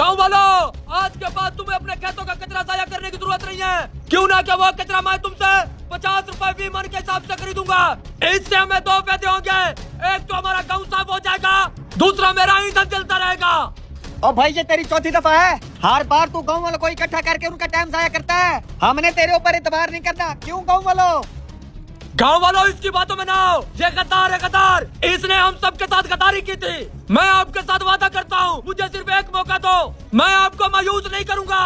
गाँव वालों, आज के बाद तुम्हें अपने खेतों का कचरा जाया करने की जरूरत नहीं है। क्यों ना कि वो कचरा मैं तुमसे 50 रुपए फी मन के हिसाब से खरीदूंगा। इससे हमें दो फायदे होंगे, एक तो हमारा गाँव साफ हो जाएगा, दूसरा मेरा ईंधन जलता रहेगा। और भाई ये तेरी चौथी दफा है, हर बार तू गाँव वालों को इकट्ठा करके उनका टाइम जाया करता है। हमने तेरे ऊपर इतबार नहीं करना। क्यों गाँव वालों? गाँव वालों, इसकी बातों में ना आओ। ये गद्दार है, गद्दार। इसने हम सबके साथ गद्दारी की थी। मैं आपके साथ वादा करता हूँ, मुझे सिर्फ एक मौका दो, मैं आपको मायूस नहीं करूँगा।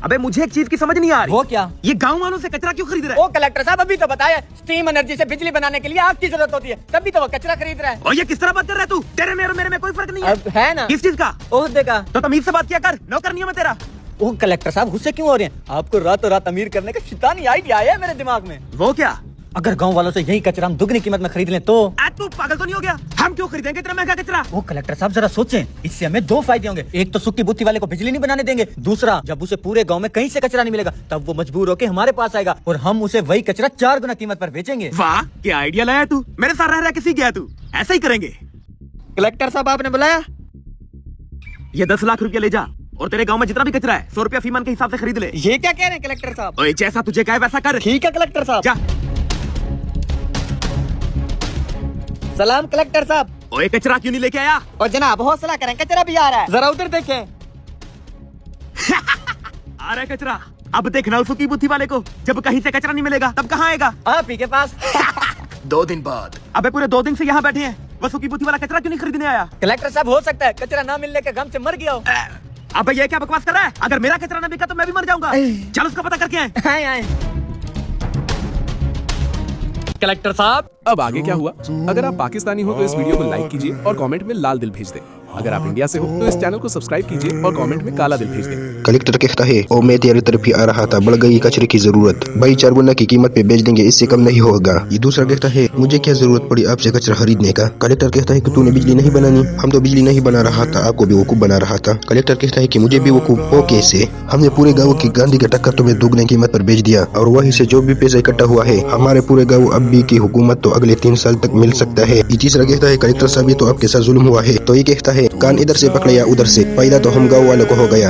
अबे मुझे एक चीज की समझ नहीं आ रही। वो क्या? ये गांव वालों से कचरा क्यों खरीद रहा है? वो कलेक्टर साहब अभी तो बताया, स्टीम एनर्जी से बिजली बनाने के लिए आग की जरूरत होती है, तभी तो वो कचरा खरीद रहा है। और ये किस तरह बात कर रहा है तू? तेरे मेरे में कोई फर्क नहीं है। अब है ना? किस चीज का? ओहदे का। तो तमीज से बात किया कर, नौकर नहीं हूं मैं तेरा। वो कलेक्टर साहब गुस्से क्यों हो रहे हैं? आपको रातों रात अमीर करने का शैतानी आइडिया आया है मेरे दिमाग में। वो क्या? अगर गांव वालों से यही कचरा हम दुगनी कीमत में खरीद लें तो? तू पागल तो नहीं हो गया? हम क्यों खरीदेंगे इतना महंगा कचरा? वो कलेक्टर साहब जरा सोचें, इससे हमें दो फायदे होंगे। एक तो सुक्की बुत्ती वाले को बिजली नहीं बनाने देंगे, दूसरा जब उसे पूरे गांव में कहीं से कचरा नहीं मिलेगा तब वो मजबूर होकर हमारे पास आएगा और हम उसे वही कचरा 4 गुना कीमत पर बेचेंगे। वाह, क्या आइडिया लाया तू। मेरे साथ रह किसी गया तू। ऐसा ही करेंगे। कलेक्टर साहब आपने बुलाया? ये 10 लाख रुपया ले जा और तेरे गांव में जितना भी कचरा है 100 रुपया फी मन के हिसाब से खरीद ले। ये क्या कह रहे हैं कलेक्टर साहब? ओए, जैसा तुझे कहे वैसा कर। ठीक है कलेक्टर साहब। जा। सलाम कलेक्टर साहब। ओए, कचरा क्यों नहीं लेके आया? और जनाब हौसला करें, कचरा भी आ रहा है, जरा उधर देखें। आ रहा है कचरा। अब देखना उस सुकी बुद्धि वाले को, जब कहीं से कचरा नहीं मिलेगा तब कहाँ आएगा? आप ही के पास। 2 दिन बाद। अबे पूरे 2 दिन से यहाँ बैठे हैं, वो सुकी बुद्धि वाला कचरा क्यों नहीं खरीदने आया? कलेक्टर साहब हो सकता है कचरा ना मिलने के गम से मर गया हो। अबे ये क्या बकवास कर रहा है? अगर मेरा कचरा ना बिका तो मैं भी मर जाऊंगा। चल उसका पता करके आए। आए आए। कलेक्टर साहब, अब आगे क्या हुआ? अगर आप पाकिस्तानी हो तो इस वीडियो को लाइक कीजिए और कमेंट में लाल दिल भेज दें। अगर आप इंडिया से हो तो इस चैनल को सब्सक्राइब कीजिए और कमेंट में काला दिल भेज दें। कलेक्टर कहता है, ओ मैं तेरी तरफ ही आ रहा था, बढ़ गई कचरे की जरूरत, भाई 4 गुना की कीमत पे बेच देंगे, इससे कम नहीं होगा। ये दूसरा कहता है, मुझे क्या जरूरत पड़ी आपसे कचरा खरीदने का। कलेक्टर कहता है कि तूने बिजली नहीं बनानी। हम तो बिजली नहीं बना रहा था, आपको बेवकूफ बना रहा था। कलेक्टर कहता है कि मुझे बेवकूफ हो कैसे? हमने पूरे गाँव की गांधी का टक्कर तुम्हें दुगने कीमत पर बेच दिया और वहीं से जो भी पैसा इकट्ठा हुआ है हमारे पूरे गाँव अब भी की हुकूमत तो अगले 3 साल तक मिल सकता है। ये तीसरा कहता है, कलेक्टर साहब ये तो आपके साथ जुल्म हुआ है। तो ये कहता है, कान इधर से पकड़े या उधर से, पैदा तो हम गाँव वालों को हो गया।